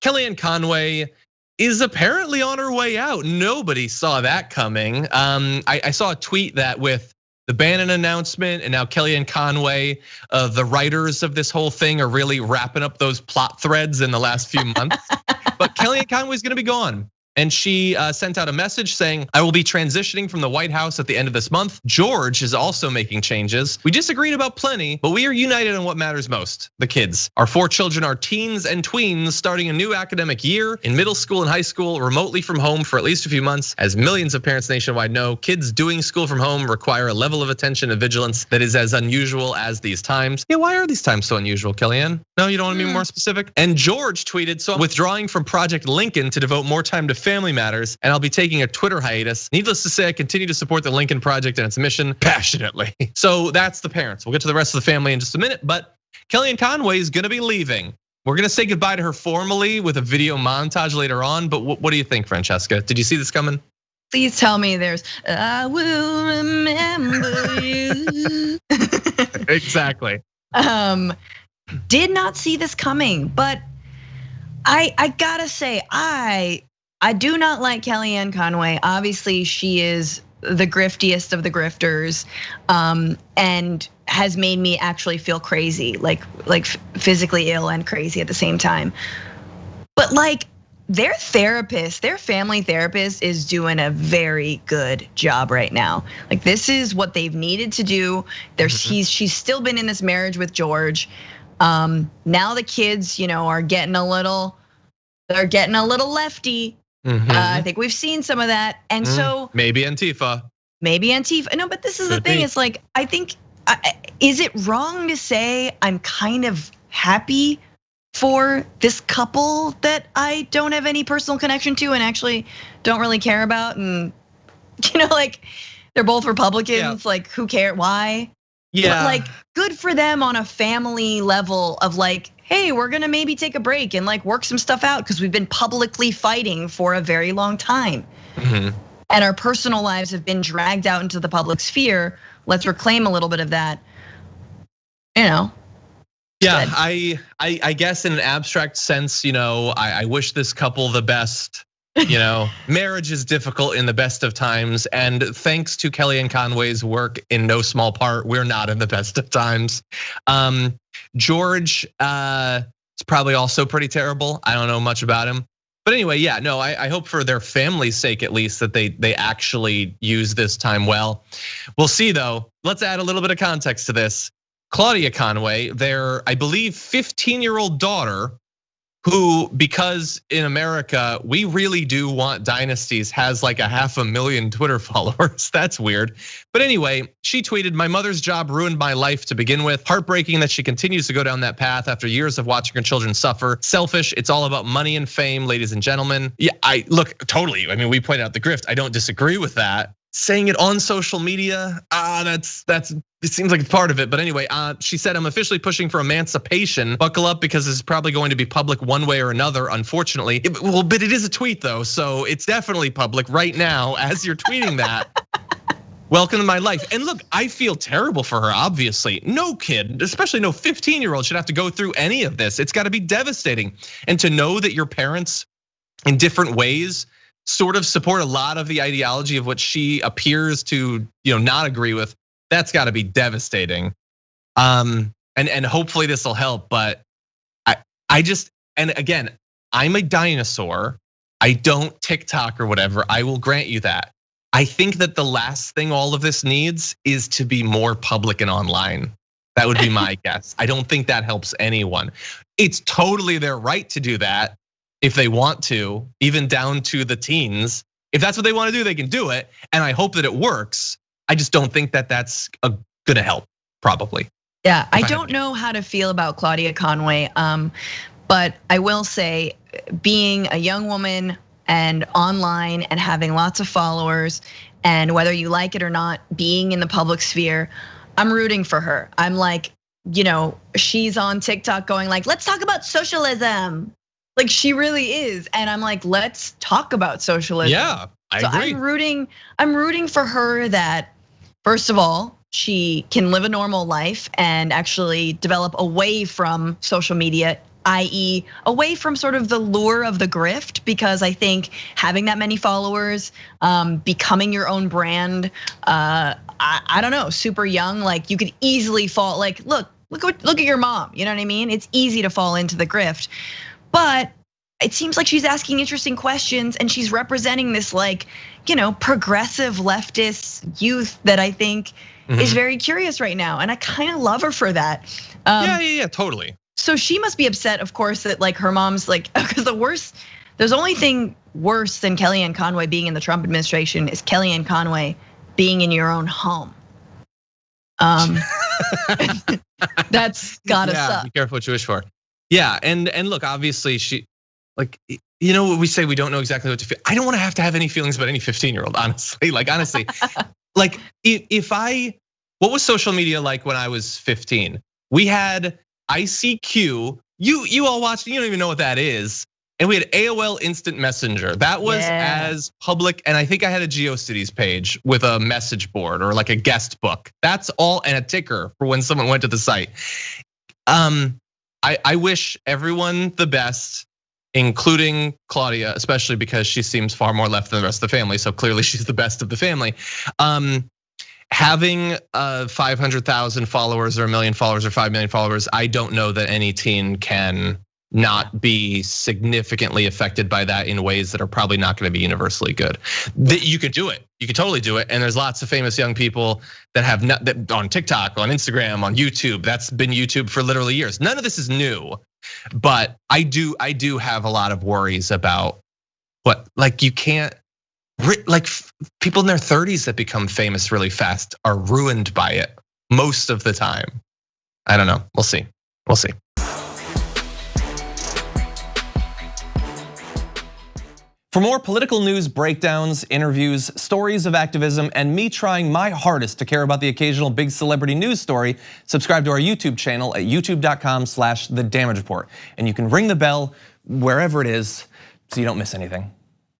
Kellyanne Conway is apparently on her way out. Nobody saw that coming. I saw a tweet that with the Bannon announcement and now Kellyanne Conway, the writers of this whole thing are really wrapping up those plot threads in the last few months. But Kellyanne Conway is gonna be gone. And she sent out a message saying, I will be transitioning from the White House at the end of this month. George is also making changes. We disagreed about plenty, but we are united on what matters most, the kids. Our 4 children are teens and tweens starting a new academic year in middle school and high school, remotely from home for at least a few months. As millions of parents nationwide know, kids doing school from home require a level of attention and vigilance that is as unusual as these times. Yeah, why are these times so unusual, Kellyanne? No, you don't want to be more specific? And George tweeted, so I'm withdrawing from Project Lincoln to devote more time to family matters, and I'll be taking a Twitter hiatus. Needless to say, I continue to support the Lincoln Project and its mission passionately. So that's the parents. We'll get to the rest of the family in just a minute, but Kellyanne Conway is gonna be leaving. We're gonna say goodbye to her formally with a video montage later on, but what do you think, Francesca? Did you see this coming? Please tell me there's, I will remember you. Exactly. Did not see this coming, but I gotta say, I do not like Kellyanne Conway. Obviously, she is the griftiest of the grifters, and has made me actually feel crazy, like physically ill and crazy at the same time. But like their therapist, their family therapist is doing a very good job right now. Like this is what they've needed to do. She's still been in this marriage with George. Now the kids, are getting a little lefty. I think we've seen some of that. And so maybe Antifa. No, but this is the thing. It's like, I think, is it wrong to say I'm kind of happy for this couple that I don't have any personal connection to and actually don't really care about? And like they're both Republicans, like who cares, why? Yeah. But like good for them on a family level of like, hey, we're gonna maybe take a break and like work some stuff out because we've been publicly fighting for a very long time. And our personal lives have been dragged out into the public sphere. Let's reclaim a little bit of that, Yeah, I guess in an abstract sense, I wish this couple the best. Marriage is difficult in the best of times, and thanks to Kellyanne Conway's work, in no small part, we're not in the best of times. George is probably also pretty terrible. I don't know much about him, but anyway, yeah, no, I hope for their family's sake at least that they actually use this time well. We'll see though. Let's add a little bit of context to this. Claudia Conway, their, I believe, 15-year-old daughter, who, because in America, we really do want dynasties, has like 500,000 Twitter followers. That's weird. But anyway, she tweeted, my mother's job ruined my life to begin with. Heartbreaking that she continues to go down that path after years of watching her children suffer. Selfish, it's all about money and fame, ladies and gentlemen. Yeah, look, totally. I mean, we pointed out the grift. I don't disagree with that. Saying it on social media, it seems like it's part of it. But anyway, she said, I'm officially pushing for emancipation. Buckle up because this is probably going to be public one way or another, unfortunately. But it is a tweet though, so it's definitely public right now as you're tweeting that. Welcome to my life. And look, I feel terrible for her, obviously. No kid, especially no 15-year-old should have to go through any of this. It's gotta be devastating. And to know that your parents in different ways sort of support a lot of the ideology of what she appears to not agree with, that's got to be devastating. And hopefully this will help. But I just, and again, I'm a dinosaur. I don't TikTok or whatever. I will grant you that. I think that the last thing all of this needs is to be more public and online. That would be my guess. I don't think that helps anyone. It's totally their right to do that if they want to, even down to the teens. If that's what they want to do, they can do it. And I hope that it works. I just don't think that that's gonna help, probably. Yeah, I don't know how to feel about Claudia Conway, but I will say, being a young woman and online and having lots of followers, and whether you like it or not, being in the public sphere, I'm rooting for her. I'm like, she's on TikTok going like, let's talk about socialism. Like she really is, and I'm like, let's talk about socialism. Yeah, I agree. I'm rooting for her that, first of all, she can live a normal life and actually develop away from social media i.e. away from sort of the lure of the grift, because I think having that many followers, becoming your own brand, I don't know, super young, like you could easily fall, like look at your mom, you know what I mean? It's easy to fall into the grift. But it seems like she's asking interesting questions and she's representing this like, progressive leftist youth that I think is very curious right now. And I kind of love her for that. Yeah, totally. So she must be upset, of course, that like her mom's like, because there's only thing worse than Kellyanne Conway being in the Trump administration is Kellyanne Conway being in your own home. That's gotta suck. Be careful what you wish for. Yeah, and look, obviously she, like, we say we don't know exactly what to feel. I don't want to have any feelings about any 15-year-old, honestly. Like, honestly, like what was social media like when I was 15? We had ICQ. You all watched, you don't even know what that is. And we had AOL Instant Messenger. That was as public, and I think I had a GeoCities page with a message board or like a guest book. That's all, and a ticker for when someone went to the site. I wish everyone the best, including Claudia, especially because she seems far more left than the rest of the family. So clearly she's the best of the family. Having 500,000 followers or 1 million followers or 5 million followers, I don't know that any teen can not be significantly affected by that in ways that are probably not going to be universally good. You could do it. You could totally do it. And there's lots of famous young people that have that on TikTok, on Instagram, on YouTube. That's been YouTube for literally years. None of this is new, but I do have a lot of worries about what, like, you can't, like, people in their 30s that become famous really fast are ruined by it most of the time. I don't know. We'll see. For more political news breakdowns, interviews, stories of activism, and me trying my hardest to care about the occasional big celebrity news story, subscribe to our YouTube channel at youtube.com/The Damage Report. And you can ring the bell wherever it is so you don't miss anything.